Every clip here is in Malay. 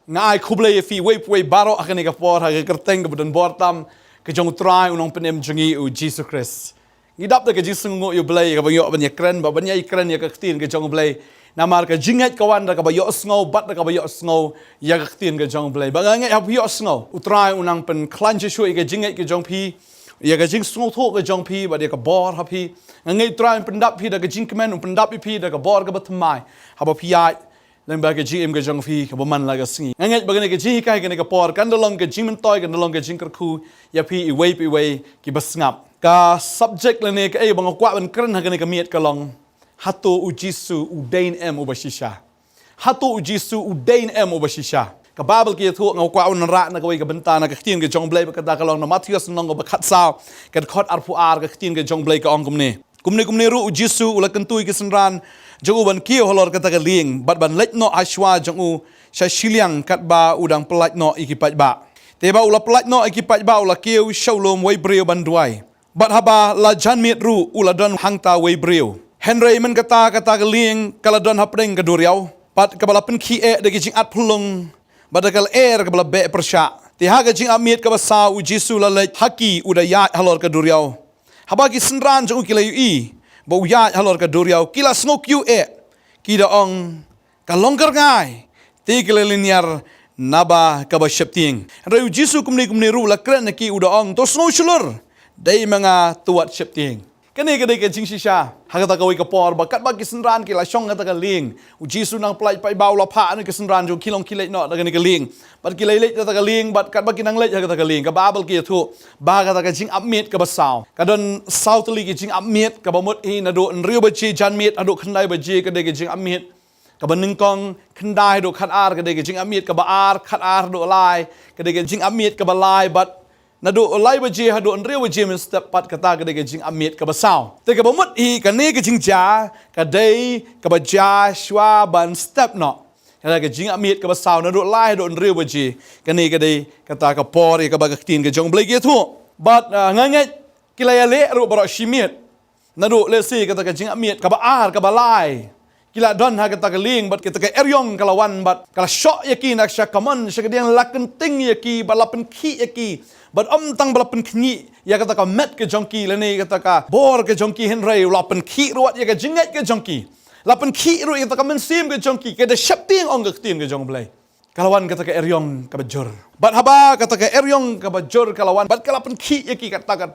ngai kublai fi we baro akan ka por ha kerteng ke badan bortam ke jong try unong penem jengi u Jesus Christ ngidap de ke Jesus ngo yu blai ka bayo ban kren ba ban yai kren ya ka tin ke jong blai namar ka jingat kawan da ka bayo sngo bat da ka bayo sngo ya ka tin ke jong blai ba ngai ha bayo sngo u try unang pen klanje shu ke jingat ke jong pi ya ka jing sngo tho ke jong pi ba de ka bor ha pi ngai try pendap pi da ka jing kemen pendap pi da ka bor ka batmai ha ba pi ya Lang baga GM ke jong fi ke baman laga singi. Ngangat baga ne ke ji kai ke ne ke por kan dolong ke jing mentoy kan dolong ke jing kerku ya pi i wei ki basngap. Ka subject le ne ke ai bang kwa ban kren ha ke ne ke miet ka long. Hatu ujisu udain em ubashisha. Hatu ujisu udain em ubashisha. Ka Bible ke thu ngau kwa un ra na ka wei ka benta na ka tin ke jong blai ka da ka long na Matthews nong ba khat sao ka khot arpu ar ka tin ke jong blai ka ong kumne ru ujisu ula kentui ke senran Jangu ban kio holor kata ke ling, bat ban lek no aswa jangu syashiliang kat ba udang pelat no ikipat ba. Teba ula pelat no ikipat ba ula kio shawlom way brio ban duai. Bat haba la jan miet ru ula don hangta way brio. Henry men kata ke ling kala don hapdeng ke duriau. Bat kabala pen ki de jing at pulung. Bat kal kabala be persya. Tiha ke jing amit ke basa u Jisu la lek haki uda yat halor ke duriau. Haba ki senran jangu kilayu i. Bau ya halor ka duriau kila snok yu kida ong kalongkar ngai tikle linear naba ka ba shepting reu Jisu kumni ru la kren ki uda ong to snow shulur dai manga tuat shepting kene ke jing shisha hagata ka wi ka por ba kat ba kisenran ki la shong ta ka ling u Jisu nang plai pai bau la pha ni kisenran jo kilong kilai no da ka ni ka ling bat kilai le ta ka ling bat kat ba kinang le hagata ka ling ka babel ki thu ba ka ta ka jing upmit ka ba saw ka don southly ki jing upmit ka ba mot hi na do riu ba chi jan mit adu khandai ba ji ka de ki jing upmit ka ba ning kong khandai do khat ar ka de ki jing upmit ka ba ar khat ar do lai ka de ki jing upmit ka ba lai bat na do lai ba je ha do riu ba je min step pat ka ta ka de ki jing upmit ka ba saw te ka ba mot hi ka ne ki jing ja ka dei ka ba ja shwa ban step no kada ke jing amit ka ba saw na do lai do riu ba ji ka ne ka dei ka ta ka por ka ba ka tin ka jong blai ge thu but ngangai kilaya le ru baro shimit na do le si ka ta ka jing amit ka ba ar ka ba lai kila don ha ka ta ka ling but kita ka eryong kalawan but kala shot yaki nak sha kaman sha ka diang laken ting yaki balapen ki yaki but tang balapen kni ya ka ta ka met ke jongki le ne ka ta ka bor ke jongki henrei lapen ki ruat ya ka jingat ke jongki lapan ki ru kita kamen sim ke jongki ke de shapting ong ke tin ke jong blai kalawan kata ke eryong ka bajor bat haba kata ke eryong ka bajor kalawan bat kalapan ki yaki kata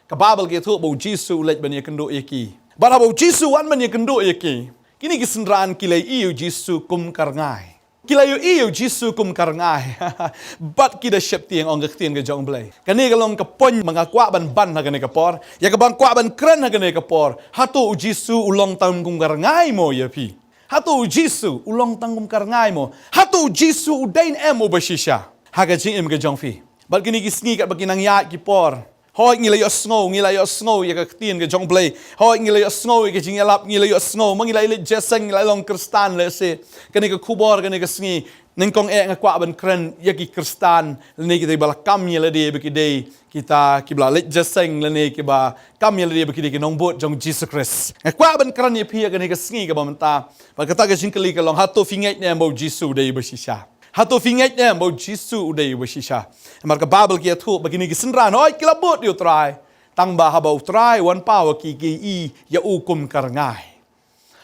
ka babel ke thu bo Jisu lek ban ye kendo yaki bat haba Jisu wan ban ye kendo yaki kini kisenran kilai iu Jisu kum karngai kilai iu Jisu kum karngai bat kida shapting ong ke tin ke jong blai kani kalong ka pon mangakwa ban ha kani ka por ya ka bang kwa ban kren ha kani ka por hatu Jisu ulong tang kum karngai mo ya pi hatu Jisu ulong tang kum karngai mo hatu Jisu udain em obashisha ha ka jing em ke jong fi bat kini kisngi kat bakinang ya ki por hoi ngilay sngo ya ka tin ke jong blai hoi ngilay sngo ke jing yalap ngilay sngo mangilay le jeseng ngilay long kristan le se kani ka kubor kani ka sngi nengkong ngakwa ban kren yaki kristan le kita bala kam yele de bekide kita kibla le jeseng le ki ba kam yele de bekide ki nongbot jong Jesus Christ ngakwa ban kren ye pia kani ka sngi ka ba menta ba kata ka jingkali ka long hatu finget ne mo Jesus de bashisha hatu finget ne mo Jesus de bashisha marka babel ki thu begini ki senran oi kilabot you try tang ba habau try one power ki i ya ukum karngai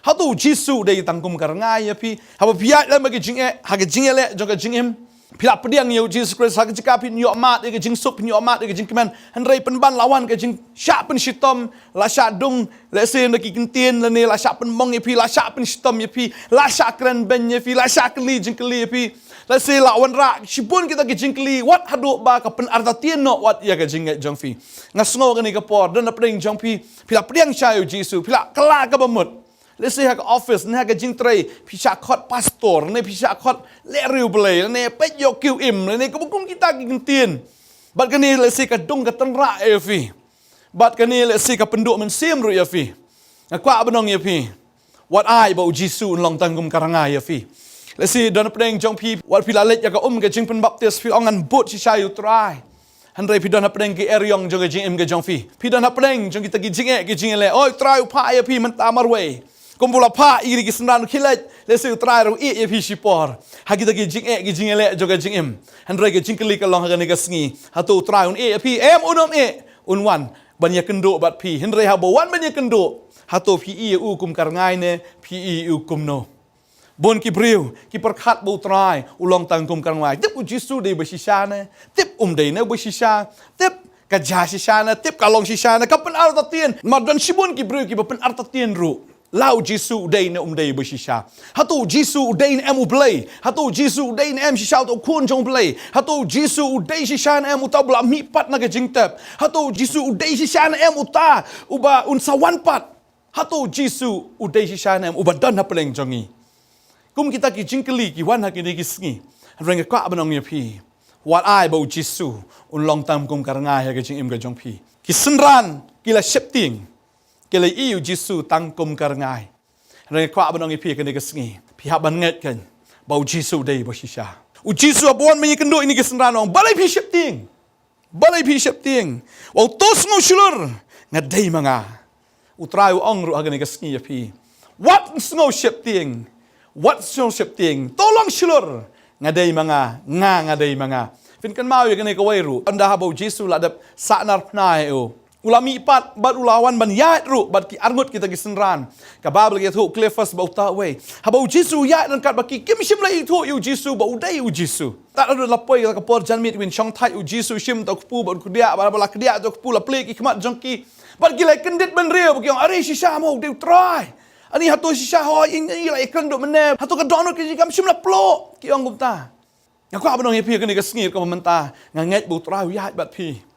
hatu Jisu de tangkum karngai ya pi haba piat le magi jing ha ke jing le jong ka jing em pila pediang you Jesus Christ ha ke jika pi nyo mat ke jing sup nyo mat ke jing kemen hanrei penban lawan ke jing sya pen shitom la sya dung le se na ki kintien le ne la sya pen mong ye pi la sya pen shitom ye pi la sya kren ben ye pi la sya kli jing kli ye pi let's say lawan ra sipun kita ke jingkli wat hadu ba ka pen artatien no wat ya ke jingat jongfi ngasngo ke ni ka por dan apring jongfi pila priang shayu Jisu pila kala ka bamut let's say ha ka office ne ha ka jingtrei pisha khot pastor ne pisha khot le riu blai ne pe yo kiu im ne ka bukum kita ki gintien bat ka ni let's say ka dung ka tanra e fi bat ka ni let's say ka penduk men sim ru ya fi ngakwa benong ya fi wat ai ba Jisu long tangkum karangai ya fi let's see dan pedeng jong pi wat pila let ya ka ke jing pen baptis pi ongan bot si shayu try handai pi dan pedeng ki eryong jong jing em ke jong pi dan pedeng jong kita ki jing le oi try upa ya pi menta marwe kumpul apa iri kisenran kilat lesi utrai ru ye pi sipor hagi taki jing jing ele joga jing em handrai ke jing kali kalong hagani ka sngi hatu utrai un pi unom unwan banya kendo bat pi handrai habawan banya kendo hatu pi kum karngai ne pi kum no bon ki briu ki perkhat bu utrai ulong tang kum karngai tip u jisu de besisha ne tip de ne besisha tip ka ja shisha ne tip kalong shisha ne kapan arta tien madan sibun ki briu ki papan arta tien ru lau jisu dei ne dei besisha hatu jisu dei ne play hatu jisu dei ne shisha to kun jong play hatu jisu dei shisha ne utabla mi pat na ka jingtap hatu jisu dei shisha ne uta uba un sawan pat hatu jisu dei shisha ne uba dan na peleng jongi kum kita ki jingkeli ki wan ha ki ni ki sngi reng ka banong ye pi wat ai bo jisu un long tam kum karangai ha ka jing im ka jong pi ki senran ki la shepting kila iu jisu tang kum karangai reng kwa banong ipi kan kesngi pihak banget kan bau jisu dei bo shisha u jisu abon me kendo ini kesenran ong balai pi shepting wau tos ngo shulur ngadei manga utrai ong ru agani kesngi pi what ngo shepting tolong shulur ngadei manga ngadei manga fin kan mau ye kan ko wairu anda bau jisu ladap sanar pnai o ulami pat bat ulawan ban yat ru bat ki arngut kita gisenran ka babel ki thu clefas bau ta we habau jisu yat nan kat baki kim shim lai thu yu jisu bau dai yu jisu tak ada lapoi ka por janmit win chong thai yu jisu shim ta pu ban kudia ba la kudia to pu la ple ki khmat jongki bat ki lai kendit ban rio ki ari shisha mo de try ani hatu shisha ho ini lai kendo mene hatu ka donor ki kam shim la plo ki ong gumta ngakwa banong ye pi ka ni ka sngi ka menta nganget bu try yat bat pi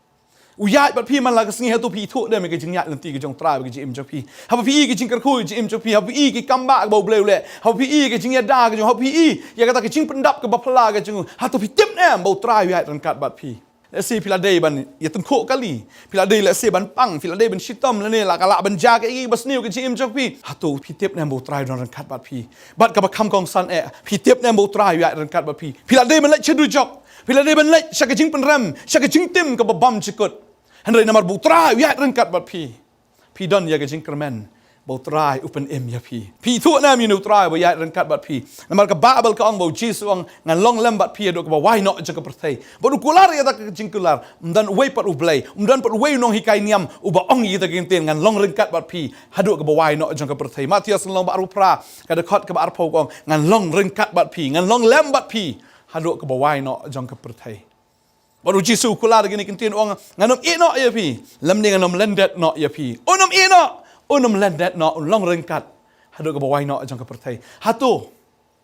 uyat bat pi man la ka sngi hatu pi thu de me ke jing yat lanti ke jong try ke jim jo pi ha pi ke jing kar khu jim jo pi ha pi ke kamba ke bau bleu le ha pi ke jing ya da ke jong ha pi ya kata ke jing pendap ke bapla ke jong hatu pi tip ne bau try uyat ran kat bat pi let's say pila day ban ya tun kho kali pila day let's say ban pang pila day ban shitom le ne la kala ban ja ke i bas niu ke jim jo pi hatu pi tip ne bau try ran kat bat pi bat ka ba kham kong san pi tip ne bau try uyat ran kat bat pi pila day ban le chedu jok pila day ban le sha ke jing pen ram sha ke jing tim ke ba bam chikut Henry namar butra ya rengkat bat pi don ya ke jingkermen butra upen em ya pi thu na mi nutra ba ya rengkat bat pi namar ka babel ka ong bo jisu ong ngan long lem bat pi do ka why not jaka perthai bodu kular ya tak jingkular dan wei pat ublai dan pat wei nong hikai niam uba ong yi ta ginten ngan long rengkat bat pi hadu ka why not jaka perthai matias long ba rupra ka de khot ka ba arpo ong ngan long rengkat bat pi ngan long lem bat pi hadu ka why not jaka perthai baru jisu kular gini kintin orang nganom ino ya pi lam ni nganom lendet no ya pi onom lendet no long rengkat hadu ka bawai no jang ka pertai hatu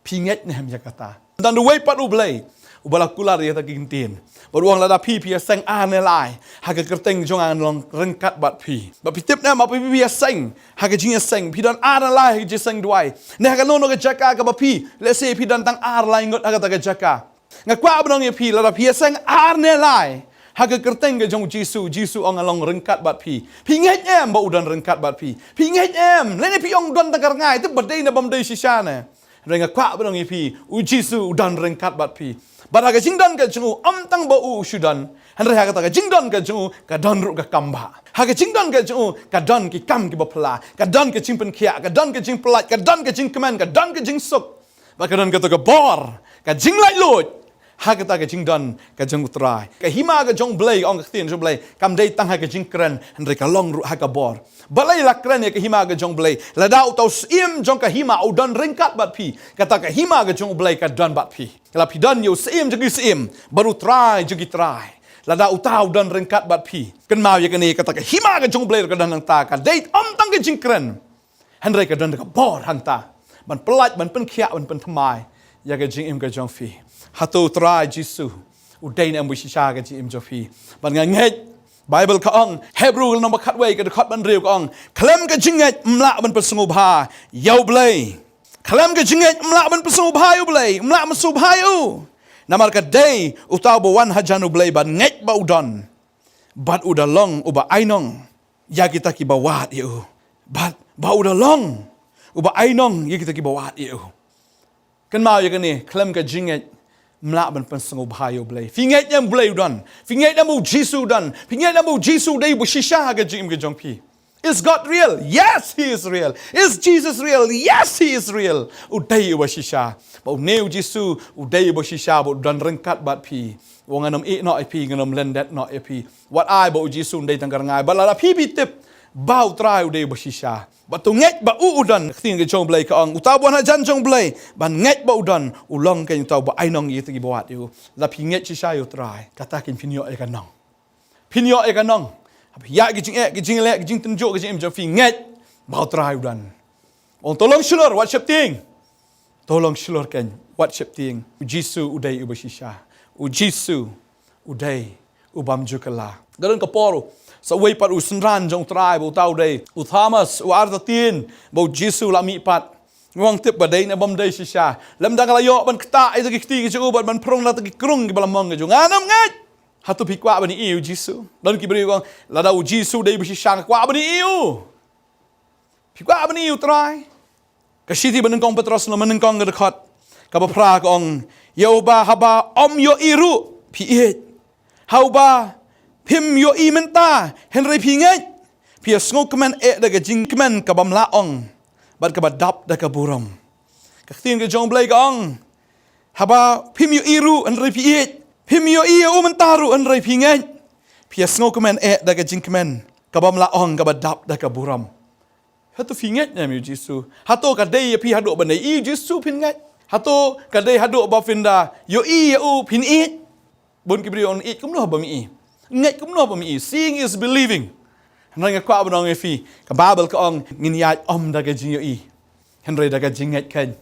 pinget ne ham jakata dan the way pat ublai ubala kular ya ta kintin baru orang lada pi seng ane lai haga kerteng jong an long rengkat bat pi tip na ma pi seng haga jinga seng pi dan ana lai je seng duai ne haga no ka jaka ka ba pi let's say pi dan tang ar lai ngot haga ta ka jaka ngakwa abnong ye pi la pi sang arne lai haga kerteng ke jong jisu ong along rengkat bat pi nget em ba udan rengkat bat pi nget em le ne pi ong don tagar ngai tu badai na bam dei shisha ne renga kwa abnong ye pi u jisu udan rengkat bat pi bat haga jingdan ke jong am tang ba u shudan han re haga ta jingdan ke jong ka don ru ka kamba haga jingdan ke jong ka don ki kam ki bapla ka don ke jingpen khia ka don ke jing pelat ka don ke jing kemen ka don ke jing suk ba ka don ke to ka bor ka jing lai lut hagata ke jing don ka jong utrai ka hima ka jong blai ong khtin jong blai kam dei tang ha ka jing kren andre ka long ru ha ka bor balai la kren ka hima ka jong blai la dau tau sim jong ka hima u don ringkat bat pi kata ka hima ka jong blai ka don bat pi la pi don yo sim jong sim baru try jong try la dau tau don ringkat bat pi kan mau ya kani kata ka hima ka jong blai ka don nang ta ka dei om tang ka jing kren andre ka don ka bor hanta ban pelat ban pen khia ban pen thamai ya ka jing im ka jong fi hatu try jisu udai na mushisha ka ji im jofi ban ngai bible ka ong hebrew no khat wei ka khat ban riu ka ong klem ka jinget mla ban pasungu bha yau blai klem ka jinget mla ban pasungu bha yau blai mla masu bha yau namar ka dei utau bo wan hajanu blai ban ngai ba udon bat udalong uba ainong ya kita ki bawat yu bat ba udalong uba ainong ya kita ki bawat yu kan mau ya kan ni klem ka jinget mla ban pasungu bhayo blai finget nyam blai dan finget namu jisu dan finget namu jisu dei bu shisha ga jim ga jong pi Is God real? Yes, He is real. Is Jesus real? Yes, He is real. Udai bashisha. Bau neu Jisu udai bashisha bau dan rengkat bat pi. Wong anam e no pi nganom lendet no pi. What I bau Jisu udai tanggar ngai. Balala pi tip bau try udai bashisha. Batu nget ba udan tin ke jong blai ka ang utaw bon ha jan jong blai ban nget ba udan ulong ke utaw ba ainong yi tagi bawat yu. La pi nget shisha yu try. Katakin pinyo e kanong. Pinyo e kanong. Ya gijing le gijing tunjuk gijing jom fi nget bau try udan. On tolong shulur what ship ting. Tolong shulur kan what ship ting. Jisu udai ubashisha. Jisu udai ubam jukala. Dalam kaporo sa way pat usenran jong try bau tau dai. Thomas artatin bau Jisu la mi pat. Ngong tip badai na bam dai shisha. Lam dang layo ban kta ai tagi kti gi ubat ban prong la tagi krung gi balamong gi jong anam nget. Hatu pikwa bani iu Jisu. Dan kibri kong lada u Jisu dai bisi shang kwa bani iu. Pikwa bani iu try. Kasiti banengkong Petros no menengkong gedekat. Kabapra kong Yehoba haba om yo iru pi it. Hauba pim yo i menta Henry pinget. Pia ngok kemen daga jing kemen kabam laong. Bad kabadap daga buram. Kaktin ke jong blai kong. Haba pim yo iru Henry pi it. Pim yo i mentaru Henry pinget. Pia ngok kemen daga jing kemen kabam laong kabadap daga buram. Hatu pinget nya mi Jisu. Hatu kadai pi haduk bandai i Jisu pinget. Hatu kadai haduk ba finda yo i pin it. Bon kibri on it kum no ba mi i. Nget kum no ba mi i. Seeing is believing. Nang kwa ba nong fi ka Bible ka ong ngin ya daga jing yo i. Henry daga jinget kan.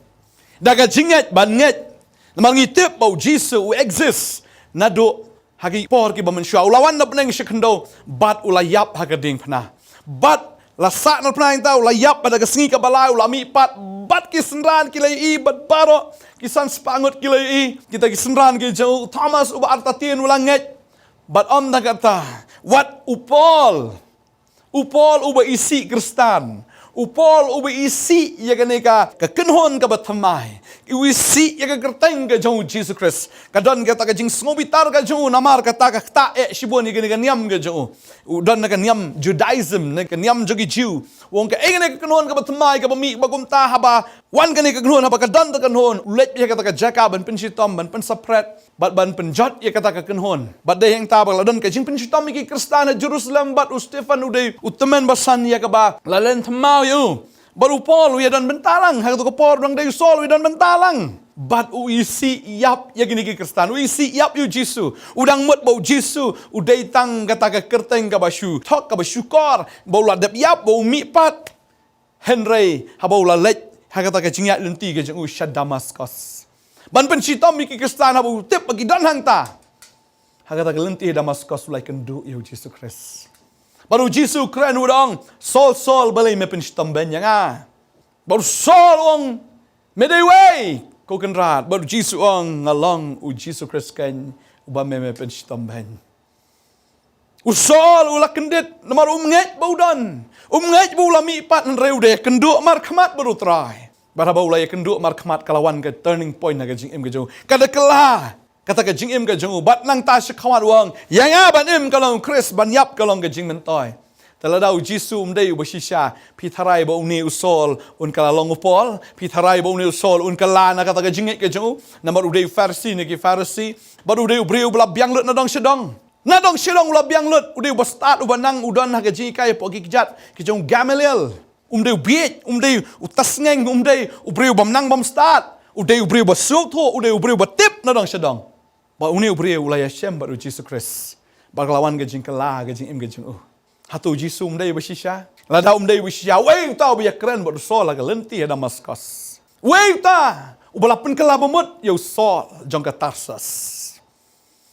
Daga jinget ban nget. Namang itip bau Jisu exist. Nado hagi por ki ba man shau lawan na pneng shikndo bat ulayap hagading pana. Bat lasak na pneng tau layap pada kesengi ka balai ulami pat bat kisenran kilai i bat baro kisan spangut kilai i kita kisenran ki jauh Thomas uba artatin ulang nget bat om na kata what upol uba isi Kristan upol uba isi ya kaneka ka kenhon ka batamai iwisi ya ka kerteng ka jauh Jesus Christ kadon kata ka jing smobitar ka jauh namar kata ka ta shibon ya kaneka niam ka jauh udan na ka niam Judaism na ka niam jogi Jew wong ka engene ka kenhon ka batamai ka bami bagumta haba wan kaneka kenhon haba ka dan ta kenhon ulet ya kata ka jaka ban pensitom ban pensapret bat ban penjot ya kata ka kenhon bat de yang tabal ladon ka jing pensitom ki Kristan Jerusalem bat Stefan uday utamen basan ya ka ba lalen thamau yu baru Paul ya dan bentalang hak tu ko Paul dang day Saul dan bentalang bat uisi yap ya gini ki Kristan uisi yap yu Jisu udang mut bau Jisu udai tang kata ka kerteng ka basyu thok ka basyukor bau ladap yap bau mi pat Henry habau la let hak kata ka jingat lenti ka jeng ushad Damaskus ban pensitom ki Kristan habau tip bagi dan hang ta hak kata ka lenti Damaskus ulai kendu yu Jisu Christ. Baru Jisu keren udang Sol balai me pensitom ben yang baru Sol ong medeway kau kenrat baru Jisu ong ngalong u Jisu Christ kan uba me pensitom ben usol ula kendit namar umnget baudan umnget bau lami pat reu de kenduk mar khamat baru try bara bau la kenduk mar khamat kalawan ke turning point na ke jing em ke jo kada kala kata ke jing em ke jong bat nang ta shkhawat wang yang ban em kalong Chris ban yap kalong ke jing mentoy taladau Jisu umdei ubashisha pitharai ba uni usol un kala long upol pitharai ba uni usol un kala na kata ke jing ke jong namar udei farsi ne ki farsi baru udei ubriu bla biang lut na dong shedong ula biang lut udei bastat ubanang udan ha ke jing kai po ki kijat ki jong Gamaliel umdei biet umdei utasngeng umdei ubriu bamnang bam start udei ubriu basuk tho udei ubriu batip na dong shedong ba uni ubriu ula yashem baru Jesus Christ baglawan ke jing kala ke jing em ke jing hatu Jisu umdei bashisha lada umdei bashisha wei tau biya keren baru Saul la lenti Damaskus wei ta ubalapen kala bamut yo Saul jong ka Tarsus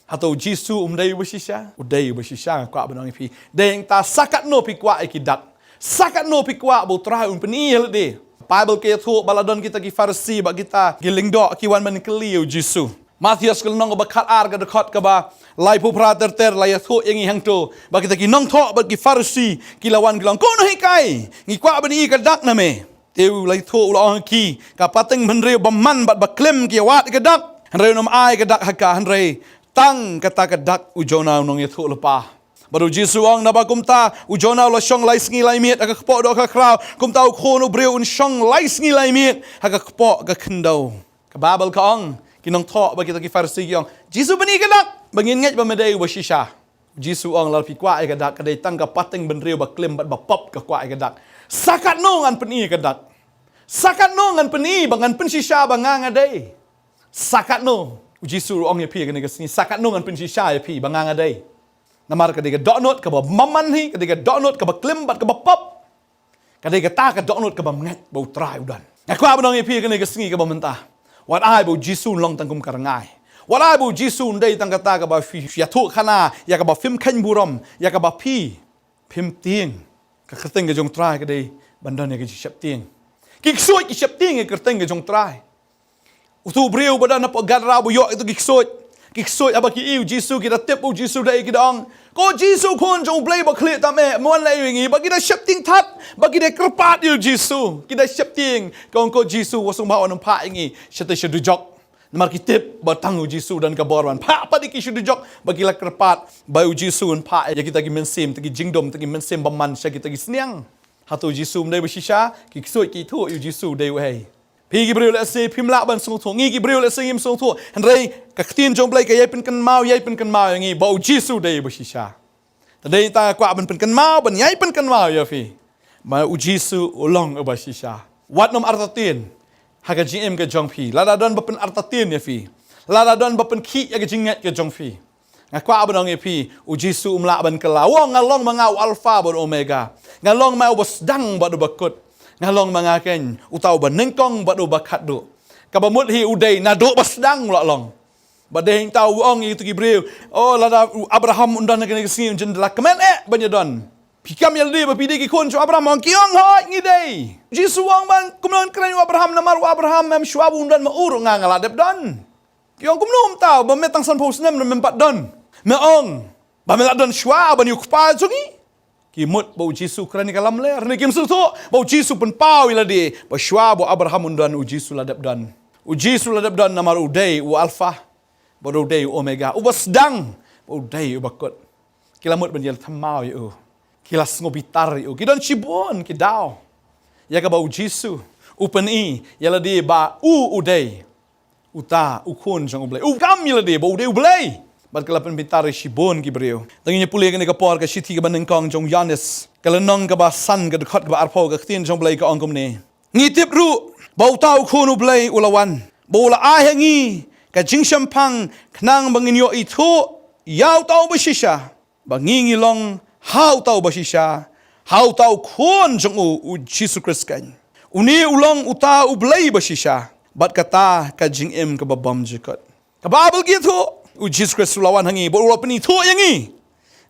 hatu Jisu umdei bashisha udei bashisha kwa banong pi deng ta sakat no pi kwa ikidak sakat no pi kwa bu trai un penil de Bible ke thu baladon kita ki Farsi ba kita gilingdo ki wan man keliu Jisu Matius kalau nong bakat arga dekat kaba lai pupra ter lai thu yang hang tu ba kita ki nong tho ba ki Farsi ki lawan gilang kono hikai ngi kwa bani ka dak na me teu lai thu ulah ki ka pateng benre baman bat baklem ki wat ka dak hanre nom ai ka dak haka hanre tang kata ka dak ujona nong thu lepa Baru Jesu ang nabakumta, ujona la syong lai sngi lai miet, aga kpo do ka kraw, kumta u kono breu un syong lai sngi lai miet, aga kpo aga kendau. Ka Babel ka ang, kinong to bagi ta ki Farisi yang, Jesu bani kadak, bangin nget ba medai wa shisha. Jesu ang lalpi kwa ai kadak, kadai tang ka pating benreu ba klim bat ba pop ka kwa ai kadak. Sakat no ngan peni kadak. Sakat no ngan peni bangan pen shisha bangang adai. Sakat no. Jesu ong ye pi kan ga sini, sakat no ngan pen shisha ye pi bangang adai. Namar kadai donut ka ba maman hi, kadai donut ka ba klimbat ka ba pop. Kadai ta ka donut ka ba ngat bau trai udan. Aku abang ye pi kan ga singi ka ba mentah. Wat ai bau Jesu long tangkum karangai. Wat ai bau Jesu ndai tang kata ka ba fi ya tu khana, ya ka ba fim khan buram, ya ka ba pi phim tieng. Ka khateng ga jong trai kadai bandan ye ga shap tieng. Kiksoi ki shap tieng ye khateng ga jong trai. Utu breu badan na pagadra bu yo itu kiksoi aba ki iu Jesu kita tip bu Jesu dai ki dong. Ko Jesu kon jong play ba khle ta me mon lai wingi ba kita shifting tat ba kita kerpat iu Jesu. Kita shifting ko Jesu wasung ba on pa ingi shate shadu jok. Namar ki tip ba tangu Jesu dan ka borwan. Pa di ki shadu jok ba kita kerpat ba iu Jesu un pa ya kita ki mensim ta ki jingdom ta ki mensim ba man sha kita ki sniang. Hatu Jesu dai ba shisha kiksoi ki thu iu Jesu dai wei. Pi Gibril la se phim la ban sung thu ngi Gibril la se yim sung thu han rei ka khtin jong blai ka yai pen kan mau ngi ba Jesu dei ba shisha ta dei ta kwa ban pen kan mau ban yai pen kan mau ya fi ma u Jesu ulong ba shisha wat nom artatin ha ka gm ka jong phi la da don ba pen artatin ya fi la da don ba pen khi ya ka jinget ka jong phi nga kwa ban ngi phi u Jesu la ban ka la wong ngalong mangau alpha ban omega ngalong mau bas dang ba do bakut ngalong mangaken utau ba nengkong ba do bakat do kabamut hi udai na do basdang la long ba de tau ong itu Gibril oh la Abraham undan ke sing jendela kemen banyadon pikam yaldi ba pidi ki kon cho Abraham kiong hoi ngi dei Jesu wang ban kumnon kren Abraham namar Abraham mem shwab undan ma ur ngala dep don kiong kumnom tau ba metang san pos nem mempat don me ong ba mela don shwa ba ni ukpa jungi Kimut bau Jesu kerana kalam ler ni kim su tu bau Jesu pun pau ila di ba shwa bo Abraham undan u Jesu ladap dan u Jesu ladap dan namar udai u alfa bo udai u omega u basdang bo udai u bakut kilamut ban yel thamau yu kilas ngobitar yu kidon chibon kidao ya ka bau Jesu u pani yala di ba u udai uta u kun jong ublai u kam yala di bo udai ublai Bat kalapan bintari shibon ki beriu. Tanginya pulih kini kapor ka shiti ka bandeng kong jong Yanis. Kalanong ka ba san ka dekat ka ba arpo ka ktin jong belai ka ongkom ni. Ngitip ru bau tau kunu belai ulawan. Bau la ahengi ka jing shampang knang banginyo itu yau tau basisha. Bangingi long hau tau basisha. Hau tau kun jong u Jesu Christ kan. Uni ulang uta u belai basisha. Bat kata ka jing im ka babam jikot. Ka babel gitu. U Jesus Christ lawan hangi bo ulo peni thu yangi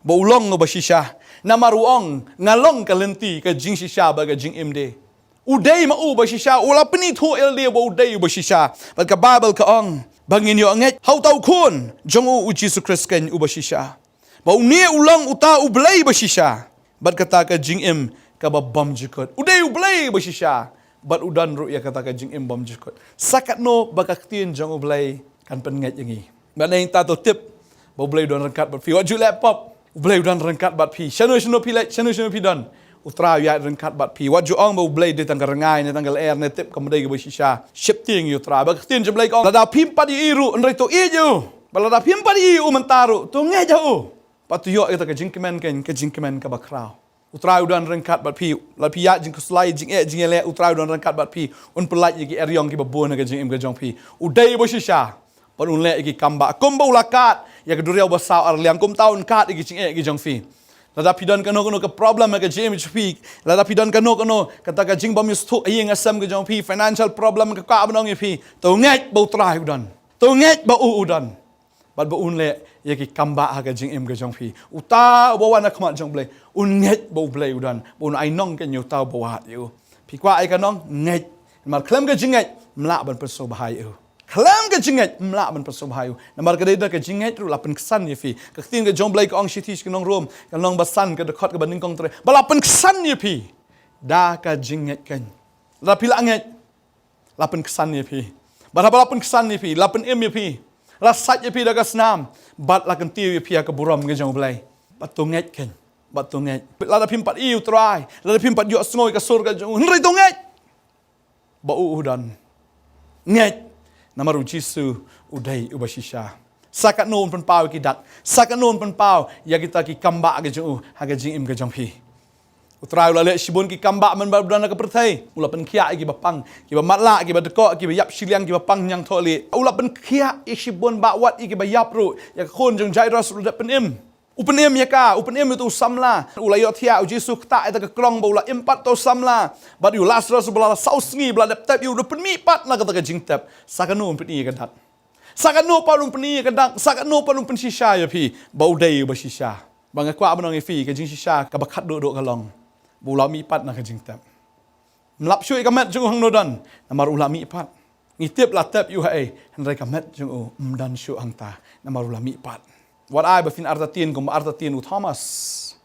bo ulong ngo basisha namaruong ngalong kalenti ka jing shisha ba ka jing imde udai ma u basisha ula peni thu elde bo udai basisha ba ka Bible ka ong bangin yo nget how tau kun jong u Jesus Christ kan u basisha ba uni ulong uta u blai basisha bat kata ka jing im ka babam jikot udai u blai basisha bat udan ru ya kata ka jing im bam jikot sakat no bakaktin jong u blai kan pen nget yangi Bạn này ta tổ tiếp bao blay don rangkat bat fi waju laptop blay don rangkat bat fi shanu pi lek shanu pi don utra ya rangkat bat fi waju ong bao blay de tanggal rangai ne tanggal air ne tip kamdai ge shisha shifting yu tra ba tin je blay ong da pim padi iru ndrai to i ju bala da pim padi u mentaru to nge jau patu yo eta ka jingkemen ka bakrao utra don rangkat bat fi la pi ya jing slide jing le utra don rangkat bat fi un pelaj ge er yong ki babon ge jing im ge jong fi udai bo shisha Parun le iki kamba kombo lakat ya keduriau basau arliang kum taun kat iki cing iki jong fi lada pidan kano ke problem ke jim fi lada pidan kano kata ka jing bam yustu ayeng asam ke jong fi financial problem ke ka abnong fi to ngai bau trai udan to ngai bau udan bat ba un le ya ki kamba ha ke jing im ke jong fi uta bawa na khmat jong blai un ngai bau blai udan bun ai nong ke nyu tau bawa yu pi kwa ai kanong ngai mar klem ke jing ngai mla ban perso bahai yu Kelam ke jinget mla ban persobhayu namar ke deda ke jinget ru lapen kesan ye fi ke tin ke jom blai ke ong shitish ke nong rom ke nong basan ke dekat ke banding kong tre balapen kesan ye fi da ka jinget kan la pila anget lapen kesan ye fi balapen kesan ye fi lapen em ye fi rasat ye fi da ka snam bat la kan tiu ye fi ke buram ke jom blai Batungit kan. Batungit. Lada pimpat iu try. Lada pimpat yuk sengoi ke surga jong. Henry tungit. Bau udan. Nget. Namaru Jisu udai ubashisha. Sakat non pen pau kidak. Sakat non pen pau ya kita ki kambak ke jong haga jing im ke jong pi. Utrai ula le shibun ki kambak men badana ke pertai. Ula pen kia ki bapang, ki ba matla ki ba dekok ki ba yap shiliang ki bapang nyang tholi. Ula pen kia i shibun ba wat ki ba yap ru ya khon jong jairas ula pen im. Upen im ya ka, upen im itu samla. Ula yo thia u Jisu ta eta ke klong ba ula impat to samla. Ba yu Lazarus bala sausngi bala dep tep yu pen mi pat na kata ke jing tep. Sakanu pen i ke dat. Sakanu palung pen i ke dak, sakanu palung pen shisha ya pi. Ba udai ba shisha. Ba ngakwa ba nang i fi ke jing shisha ka ba khat do do kalong. Bula mi pat na kajing tap. Melap syui kamet jung hang nodan. Namar ula mi pat. Ngitip la tap yu hai. Henry kamet jung u mdan syu hang ta. Namar ula mi pat. Wat ai bafin artatin kum artatin u Thomas.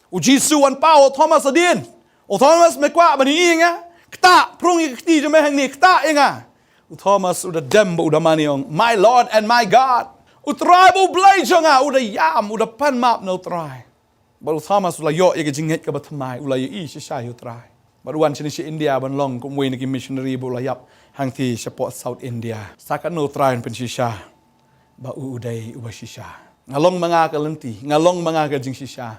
U Jisu wan pao Thomas adin. U Thomas me kwa bani inga. Kta prung i kti jome hang ni kta inga. U Thomas u da dem u da mani ong. My Lord and my God. U try bu blai jonga u da yam u da pan map no try. Baru Thomas ula yo ye jinghet ka batmai ula yo i shisha yu trai. Baru wan chini India ban long kum we ni missionary bu la yap hang ti support South India. Sakat no trai pen shisha. Ba udai uba shisha. Ngalong mga ka lenti, ngalong mga ka jing shisha.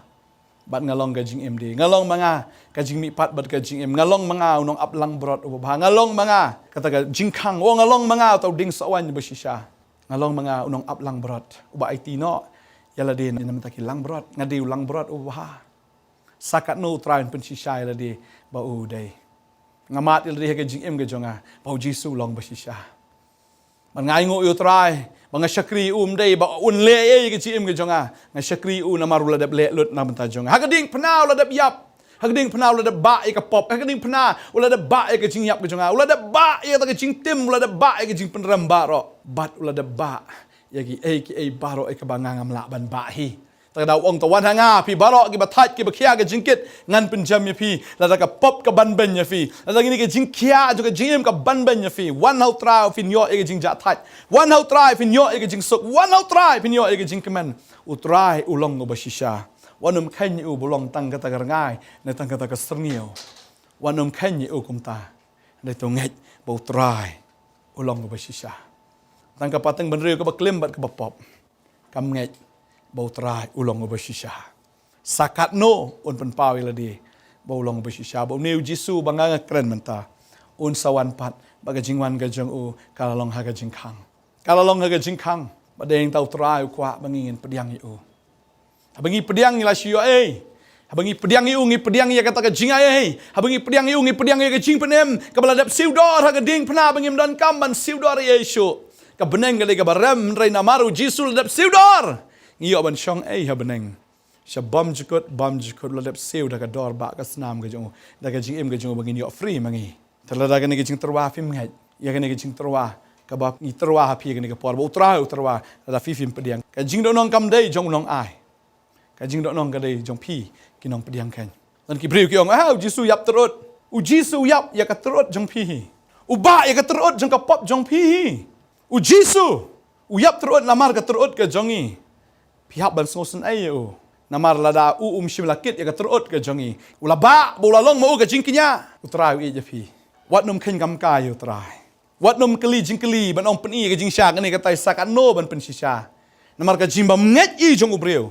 Bat ngalong ka jing MD, ngalong mga ka jing mi pat bat ka jing M, ngalong mga unong aplang brot uba. Ngalong mga kata ka jing kang o ngalong mga tau ding sawan uba shisha. Ngalong mga unong aplang brot uba IT no. Yala din naman taki lang brot, ngadi lang brot ubaha. Sakat no train pen shisha yala di ba uday. Ngamat yala di hagajing im gajonga, ba Jisu long ba shisha. Man ngay ngo yu try, mga syakri day ba unle e gajing im gajonga, nga syakri na marula dab le lut na banta jonga. Hagading panaw ladab yap. Hagading panaw ladab ba e ka pop, hagading panaw ladab ba e gajing yap gajonga. Ladab ba e ta gajing tim, ladab ba e gajing penramba ro. Bat ladab ba yagi ki baro kabangangam laban bahi tagadaw ong tawan hanga pi baro ki batat ki bakhia ga jingkit ngan pinjam ya pi lada ka pop ka banben ya fi lada ngini ka jingkia jo ka jingim ka banben ya fi one how try fin yo e jing jatat one how try fin yo e jing sok one how try fin yo e jing kemen utrai ulong go bashisha wanum khanyi u bulong tang ka tagar ngai na tang ka tagar srngio wanum khanyi u kumta na to ngai bo try ulong go bashisha tangka pateng benriu ke baklim bat ke bapop. Kam ngej bau trai ulong ubashisha. Sakat no un pen pau ila di bau ulong ubashisha. Bau niu Jisu banganga keren menta. Un sawan pat baga jingwan ga jong u kalalong haga jingkang. Kalalong haga jingkang badeng tau trai kwa bangingin pediang i u. Habangi pediang ila sio habangi pediang i u ngi pediang ya kata ka jingai habangi pediang i u ngi pediang ya ka jing penem kabaladap siudor haga ding pena bangim dan kamban siudor Yesu. Kabeneng kali kabarem rey namaru Jisu ladap siudor. Ngiyo ban syong habeneng. Sya bam jukut ladap siu dah kador bak kasnam ke jong. Dah ka jing im ke jong bangin yo free mangi. Terlada kani ke jing terwa fim ngai. Ya kani ke jing terwa kabab ni terwa hapi kani ke por utra ada fifim pediang. Ka jing do nong kam dei jong nong ai. Ka jing do nong ka dei jong pi ki nong pediang kan. Dan ki briu ki ong Jisu yap terut. U Jisu yap ya ka terut jong pi. U ba ya ka terut jong ka pop jong pi. U Jisu, uyap terut namar ke terut ke jongi. Pihak ban ngosen ayo. Namar lada shim lakit ya ke terut ke jongi. Ulaba, bulalong mau ke jingkinya. Utrai je pi. Wat num ken kam kai utrai. Wat num keli jingkeli ban ong peni ke jingsha ni kata sakat no ban pen shisha. Namar ke jimba nget i jong ubreu.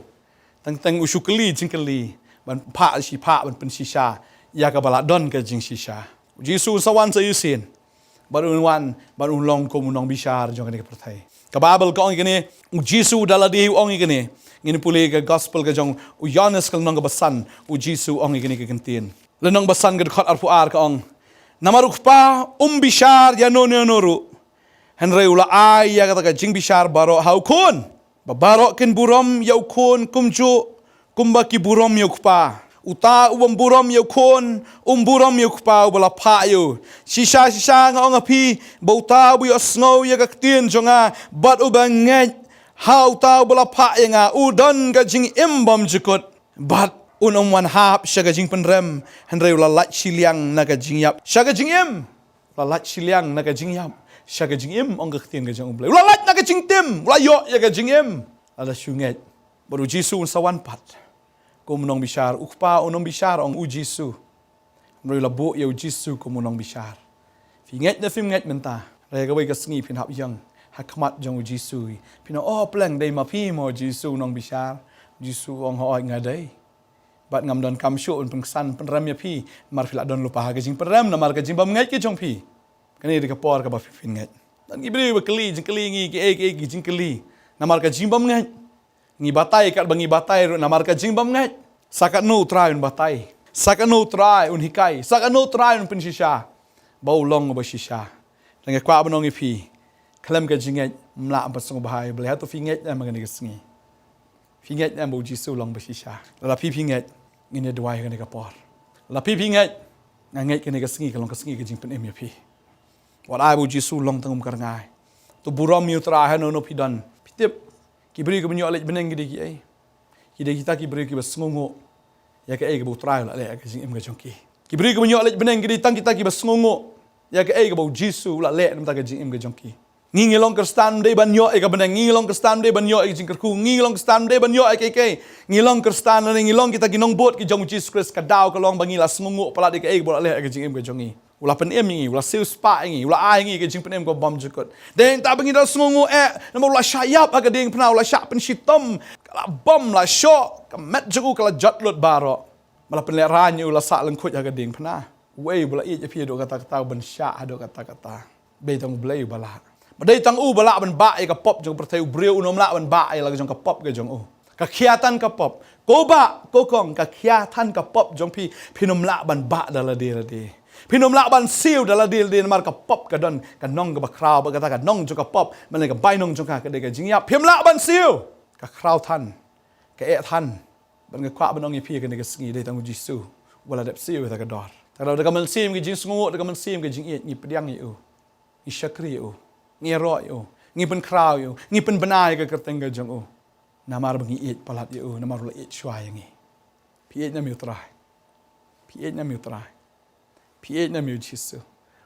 Tang usukeli jingkeli ban pa si pa ban pen shisha. Ya ka bala don ke jing shisha. Jisu sawan sa yusin. Baru long ko munong bishar jong kani perthai. Ka Bible ko ong kani Jisu dala di ong kani. Ngini puli ka gospel ka jong u Yohanes kal nong basan u Jisu ong kani ka kentin. Lenong basan ka khot arpu ar ka ong. Namaruk pa bishar ya noru. Henry ula ai ya kata ka jing bishar baro hau kun. Babaro ken burom yau kun kumju kumbaki burom yau pa. Uta burom yau kon burom yau pa bala pa yau shisha nga ong api bauta bu yo snow ya ka tien jonga bat ubanget how ta bala pa nga udon ga jing imbam jikot bat unom wan hap syaga jing penrem henry ula lat siliang naga jing yap syaga jing im ula lat siliang naga jing yap syaga jing im ong ka tien ga jong ula lat naga jing tim ula yo ya ga jing im ala syunget Baru Jisu sawan pat. Ko munong bishar. Ukpa unong bishar ang Jisu. Mari labo ya Jisu ko munong bishar. Finget na finget menta. Raya gaway kasngi pinhap yang. Hakmat jang Jisu. Pina pleng day mapi mo Jisu nong bishar. Jisu ang hoay nga day. Bat ngam don kam syo un pengsan penram ya pi mar fila don lupa gajing penram na mar gajing bam ngai ke jong pi kani de kapor ka ba fin ngai dan gibri ba keli jing keli ngi ke jing keli na mar gajing bam ngai ngi batai kat bangi batai na mar gajing bam ngai sakat no try un batai sakat no try un hikai sakat no try un pensisha bau long ba shisha dan kwa ba nong pi klem gajing ngai mla ba song bahai bele ha to fi ngai na ma gani gasngi Pingat yang bau Jisu long bersisa. Lapi pingat ini dua yang kena kapor. Lapi pingat ngangat kena kesengi kalau kesengi kejing pen MFP. Walai bau Jisu long tengum kerengai. Tu buram miu terakhir no pidan. Pitip kibri ke banyak lek beneng gede ki ai. Kide kita kibri ke basngongo. Ya ke ai ke bau terakhir lek kejing kejongki. Kibri ke banyak lek beneng gede tang kita ki basngongo. Ya ke ai ke bau Jisu lek nem ta kejing kejongki. Ngilong kerstan de banyo e ka benang ngilong kerstan de banyo e jing kerku ngilong kerstan de banyo e ke ngilong kerstan ne ngilong kita ginong bot ki jong Jesus Christ ka daw ka long bangila smungu pala de ke bol le ke jing em ke jongi ula pen em ngi ula sil spa ngi ula ai ngi ke jing pen em ko bom jukot deng ta bangila smungu na ula syayap aga ding pna ula syak pen shitom kala bom la sho ka met juku kala jotlot baro mala pen le ranyu ula sa lengkut aga ding pna wei bula i je pi do kata-kata ben syak do kata-kata be tong blai bala Badai tang balak ban ba ka pop jong pertai breu unom la ban ba la jong ka pop ke jong kakiatan ka pop ko ba ko kong kakiatan ka pop jong pinom la ban ba dala de pinom la ban siu dala de mar ka pop ka don ka nong ka ba kraw ba kata ka nong jong ka pop man ka bai nong jong ka de ka jing ya pim la ban siu ka kraw tan ka tan ban ka kwa ban nong pi ka de ka sngi de tang Jisu wala dep siu ta ka dor ta da ka man sim ke jing sngu da ka man sim ke jing ni pediang ni ni syakri ngi roi ngi pen kraw ngi pen benai ke kerteng ke jong namar bangi it palat namar la it shwai ngi pi na mi utrai pi na mi utrai pi na mi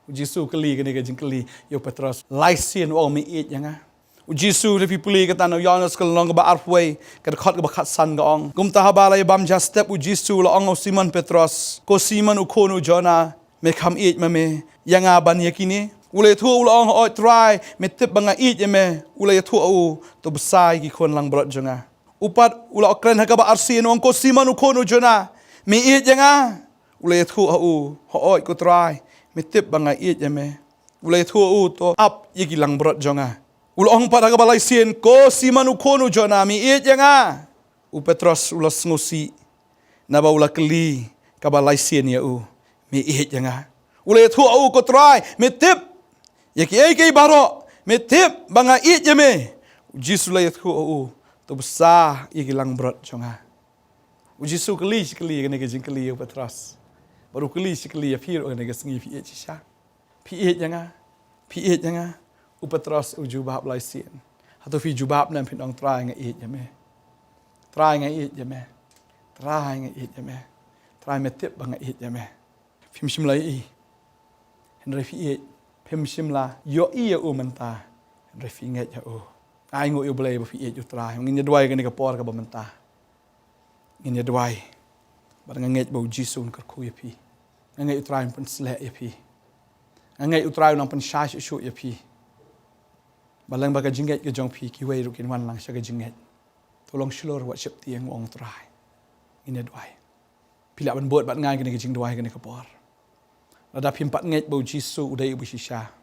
Jisu kali ke ni ke jing kali yo Petros laisien mi it yanga Jisu le pi puli ke tan Yohanes ke long ba arfway ke khot ke ba khat san ga ong gum ta ba la bam just step Jisu la ong Simon Petros ko Simon ukono Jona me kham it me yanga ban yakini Ulay thua ulang oi try metip banga it yeme ulay thua to besai ki kon lang brot jonga upat ula okren ha ka ba arsin ong ko Simon ukono Jona me it yanga ulay thua oi ko try metip banga it yeme ulay thua to up yiki lang brot jonga ulong pa ka ba laisien ko Simon ukono Jona me it yanga u Petros ula ngosi na ba ula keli ka ba laisien ya me it yanga ulay thua ko try metip Yaki baro metip banga it yeme Jisu la yatku to besar yaki lang brot jonga Jisu kali kene ke jing kali Petros baru kali ya pir kene ke sengi pi sha pi janga u Petros u jubab laisien atau fi jubab nan pinong try nga it yeme try metip banga it yeme fim shimlai henry fi Pim simla yo iya menta refinget ya ai ngo yo blai ba fi ju trai ngin dwai ke ni ka por ka ba menta ngin dwai ba nget ba Jisu ka ku ya pi ngai utrai pun sle ya pi ngai utrai nang pun sha shu ya pi balang ba ka jinget ke jong pi ki wei ru kin wan lang sha ka jinget tolong shlor wa ship ti ngong trai ngin dwai pila ban bot ba ngai ke ni ka jing dwai ke ni ka por Ada pimpat nget bau Jisu udai ubusisha.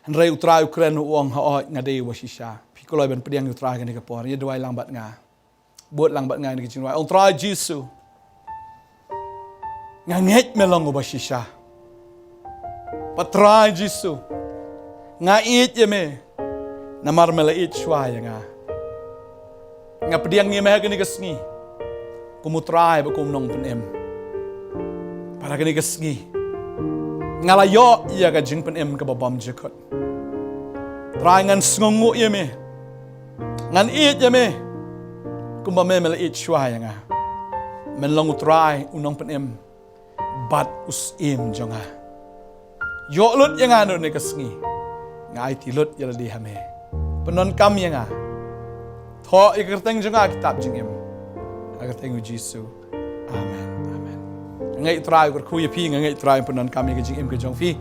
Henry utrai Ukraine uang haoi ngadai ubusisha. Pikoloi ben pediang utrai kan kapor. Ye dua lang bat nga. Buat lang bat nga ni kicin. Utrai Jisu. Nganget melong ubusisha. Patrai Jisu. Ngait ye me. Namar melait shwai nga. Nga pediang ye meh kan kesngi. Kumutrai ba kumnong penem. Para kan kesngi. Ngalayo iya ka jing pen em ka babam jekot try ngan sngongu ye me ngan it ye me kumba me mel it shwa nga men long try unong pen em bat us im jonga yo lut ye nga no ne kasngi ngai ti lut ye di hame penon kam ye nga tho ikerteng jonga kitab jing em Agatengu Jisu. Amen. Amen. Ngai try ko kuya pi ngai try punan kami ke jing im ke jong fi.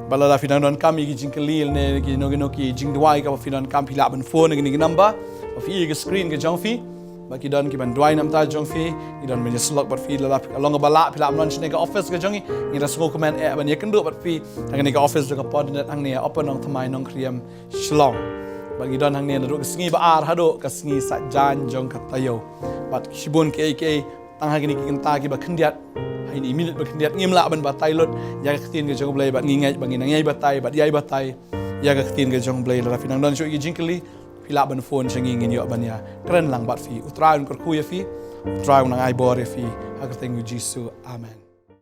Balala finan kami ke jing kelil ne ki no ki jing duai ka finan kam pila ban phone ni number. Fi ke screen ke jong fi. Baki dan ki ban duai nam ta jong fi. Idan men slok bat fi la along bala pila man ne ka office ke jong ni ras ngo comment ban ye kendu bat fi tang ni ka office ka pod net ang ne open nong thamai nong kriam shlong. Bagi dan hang ne ru singi ba ar hado ka singi sa jan jong ka tayo. Bat shibun ke tang hang ni ki kenta ki ba khendiat hai ni minute ba khendiat ngim la ban batai lot ya ka tin ke jong blai bat ngai bangin ngai batai bat yai batai ya ka tin ke jong blai la finang dan sho ki jingkeli pila ban phone changi ngin yo ban ya kren lang bat fi utraun kor ku ya fi utraun nang ai bor fi ha ka tengu Jisu amen.